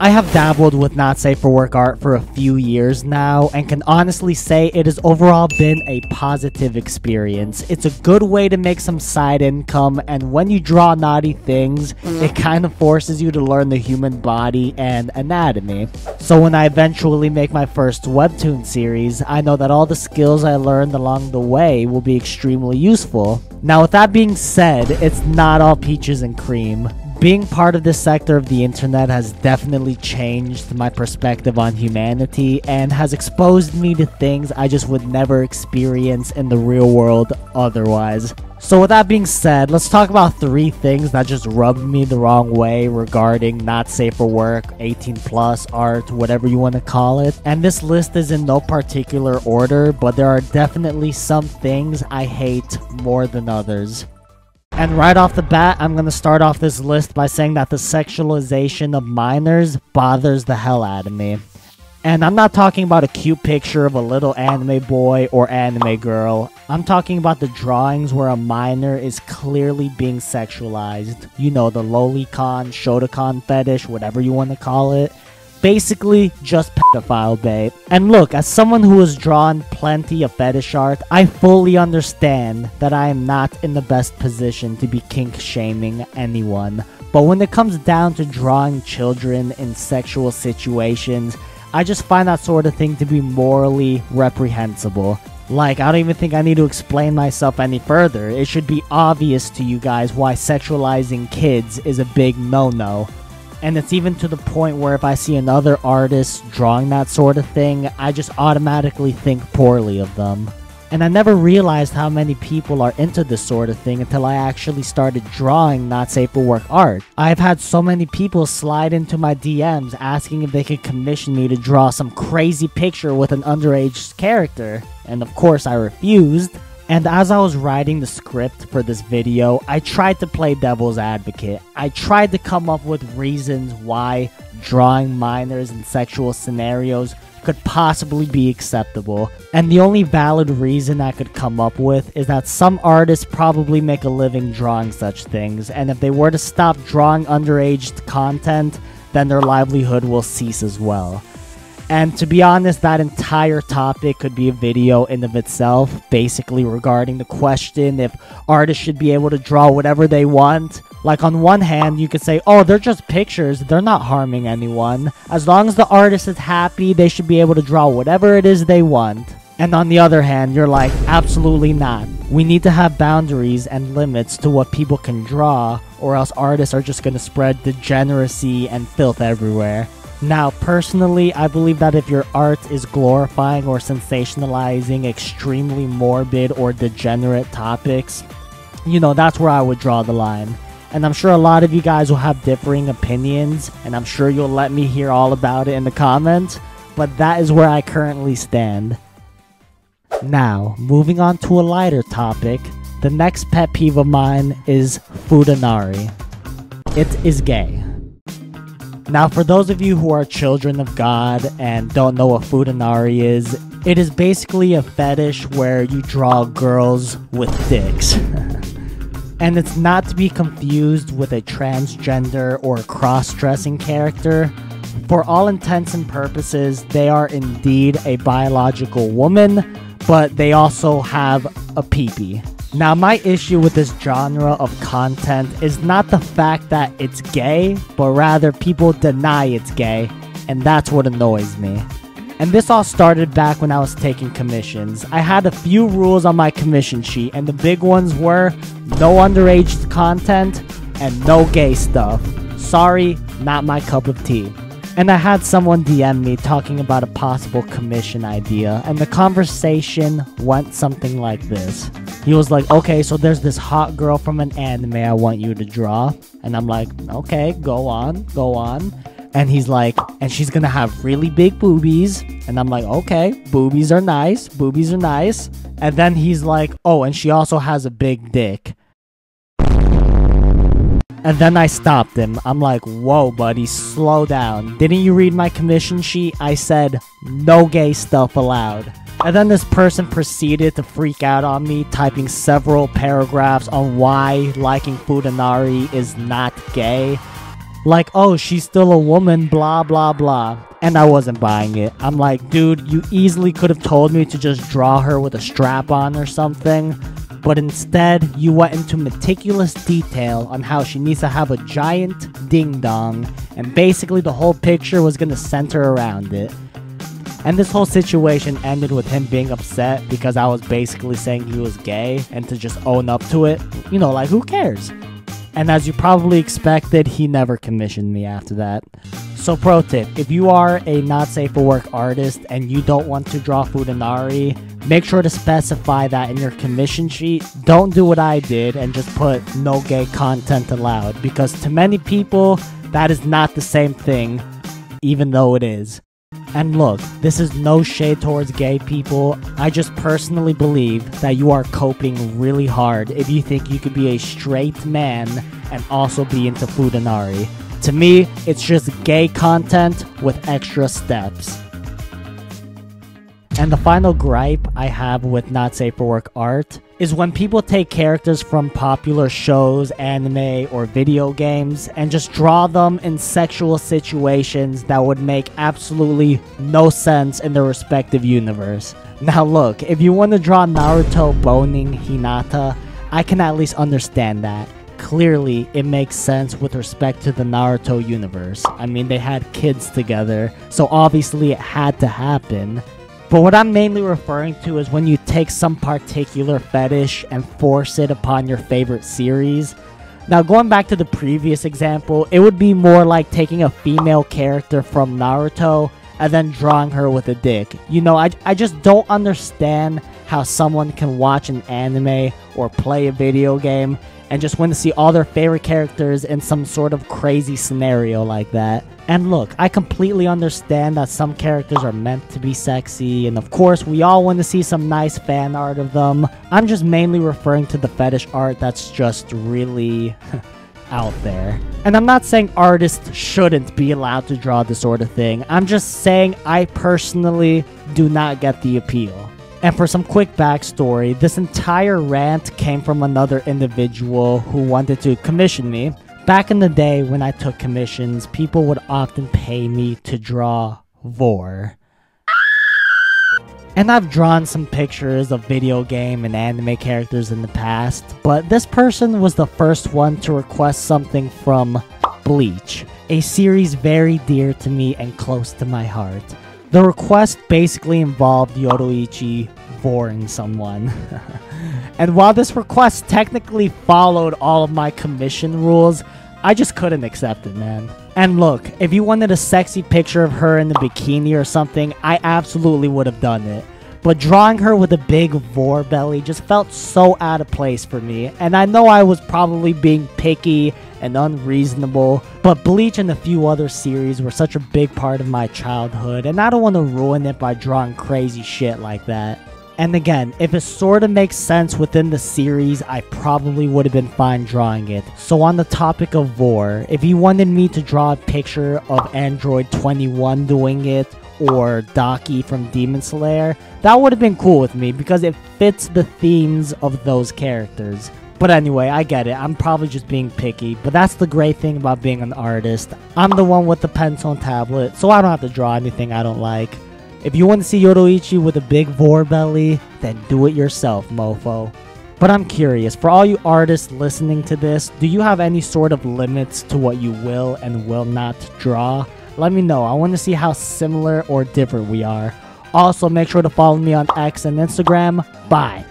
I have dabbled with not safe for work art for a few years now, and can honestly say it has overall been a positive experience. It's a good way to make some side income, and when you draw naughty things, it kind of forces you to learn the human body and anatomy. So when I eventually make my first webtoon series, I know that all the skills I learned along the way will be extremely useful. Now with that being said, it's not all peaches and cream. Being part of this sector of the internet has definitely changed my perspective on humanity and has exposed me to things I just would never experience in the real world otherwise. So with that being said, let's talk about 3 things that just rubbed me the wrong way regarding not safe for work, 18+ art, whatever you want to call it. And this list is in no particular order, but there are definitely some things I hate more than others. And right off the bat, I'm going to start off this list by saying that the sexualization of minors bothers the hell out of me. And I'm not talking about a cute picture of a little anime boy or anime girl. I'm talking about the drawings where a minor is clearly being sexualized. You know, the lolicon, shotacon fetish, whatever you want to call it. Basically, just pedophile bait. And look, as someone who has drawn plenty of fetish art, I fully understand that I am not in the best position to be kink shaming anyone. But when it comes down to drawing children in sexual situations, I just find that sort of thing to be morally reprehensible. Like, I don't even think I need to explain myself any further. It should be obvious to you guys why sexualizing kids is a big no-no. And it's even to the point where if I see another artist drawing that sort of thing, I just automatically think poorly of them. And I never realized how many people are into this sort of thing until I actually started drawing not safe for work art. I've had so many people slide into my DMs asking if they could commission me to draw some crazy picture with an underage character. And of course I refused. And as I was writing the script for this video, I tried to play devil's advocate. I tried to come up with reasons why drawing minors in sexual scenarios could possibly be acceptable. And the only valid reason I could come up with is that some artists probably make a living drawing such things, and if they were to stop drawing underage content, then their livelihood will cease as well. And to be honest, that entire topic could be a video in of itself, basically regarding the question if artists should be able to draw whatever they want. Like, on one hand, you could say, oh, they're just pictures, they're not harming anyone. As long as the artist is happy, they should be able to draw whatever it is they want. And on the other hand, you're like, absolutely not. We need to have boundaries and limits to what people can draw, or else artists are just gonna spread degeneracy and filth everywhere. Now, personally, I believe that if your art is glorifying or sensationalizing extremely morbid or degenerate topics, you know, that's where I would draw the line. And I'm sure a lot of you guys will have differing opinions, and I'm sure you'll let me hear all about it in the comments, but that is where I currently stand. Now, moving on to a lighter topic, the next pet peeve of mine is Futanari. It is gay. Now, for those of you who are children of God and don't know what Futanari is, it is basically a fetish where you draw girls with dicks. And it's not to be confused with a transgender or cross-dressing character. For all intents and purposes, they are indeed a biological woman, but they also have a peepee. Now, my issue with this genre of content is not the fact that it's gay, but rather people deny it's gay, and that's what annoys me. And this all started back when I was taking commissions. I had a few rules on my commission sheet, and the big ones were no underage content and no gay stuff. Sorry, not my cup of tea. And I had someone DM me talking about a possible commission idea, and the conversation went something like this. He was like, okay, so there's this hot girl from an anime I want you to draw. And I'm like, okay, go on. And he's like, and she's gonna have really big boobies. And I'm like, okay, boobies are nice. And then he's like, oh, and she also has a big dick. And then I stopped him. I'm like, whoa, buddy, slow down. Didn't you read my commission sheet? I said, no gay stuff allowed. And then this person proceeded to freak out on me, typing several paragraphs on why liking Futanari is not gay. Like, oh, she's still a woman, blah, blah, blah. And I wasn't buying it. I'm like, dude, you easily could have told me to just draw her with a strap on or something. But instead, you went into meticulous detail on how she needs to have a giant ding-dong. And basically the whole picture was going to center around it. And this whole situation ended with him being upset because I was basically saying he was gay, and to just own up to it, you know, like, who cares? And as you probably expected, he never commissioned me after that. So pro tip, if you are a not safe for work artist and you don't want to draw Futanari, make sure to specify that in your commission sheet. Don't do what I did and just put no gay content allowed, because to many people, that is not the same thing, even though it is. And look, this is no shade towards gay people. I just personally believe that you are coping really hard if you think you could be a straight man and also be into Futanari. To me, it's just gay content with extra steps. And the final gripe I have with not safe for work art is when people take characters from popular shows, anime, or video games and just draw them in sexual situations that would make absolutely no sense in their respective universe. Now look, if you want to draw Naruto boning Hinata, I can at least understand that. Clearly, it makes sense with respect to the Naruto universe. I mean, they had kids together, so obviously it had to happen. But what I'm mainly referring to is when you take some particular fetish and force it upon your favorite series. Now, going back to the previous example, it would be more like taking a female character from Naruto and then drawing her with a dick. You know, I just don't understand how someone can watch an anime or play a video game and just want to see all their favorite characters in some sort of crazy scenario like that. And look, I completely understand that some characters are meant to be sexy, and of course we all want to see some nice fan art of them. I'm just mainly referring to the fetish art that's just really out there. And I'm not saying artists shouldn't be allowed to draw this sort of thing. I'm just saying I personally do not get the appeal. And for some quick backstory, this entire rant came from another individual who wanted to commission me. Back in the day when I took commissions, people would often pay me to draw vor. And I've drawn some pictures of video game and anime characters in the past, but this person was the first one to request something from Bleach, a series very dear to me and close to my heart. The request basically involved Yoruichi voring someone. And while this request technically followed all of my commission rules, I just couldn't accept it, man. And look, if you wanted a sexy picture of her in a bikini or something, I absolutely would have done it. But drawing her with a big vor belly just felt so out of place for me, and I know I was probably being picky and unreasonable, but Bleach and a few other series were such a big part of my childhood, and I don't want to ruin it by drawing crazy shit like that. And again, if it sorta makes sense within the series, I probably would have been fine drawing it. So on the topic of vor, if you wanted me to draw a picture of Android 21 doing it, or Daki from Demon Slayer, that would have been cool with me because it fits the themes of those characters. But anyway, I get it, I'm probably just being picky, but that's the great thing about being an artist. I'm the one with the pencil and tablet, so I don't have to draw anything I don't like. If you want to see Yoruichi with a big vor belly, then do it yourself, mofo. But I'm curious, for all you artists listening to this, do you have any sort of limits to what you will and will not draw? Let me know, I want to see how similar or different we are. Also, make sure to follow me on X and Instagram. Bye!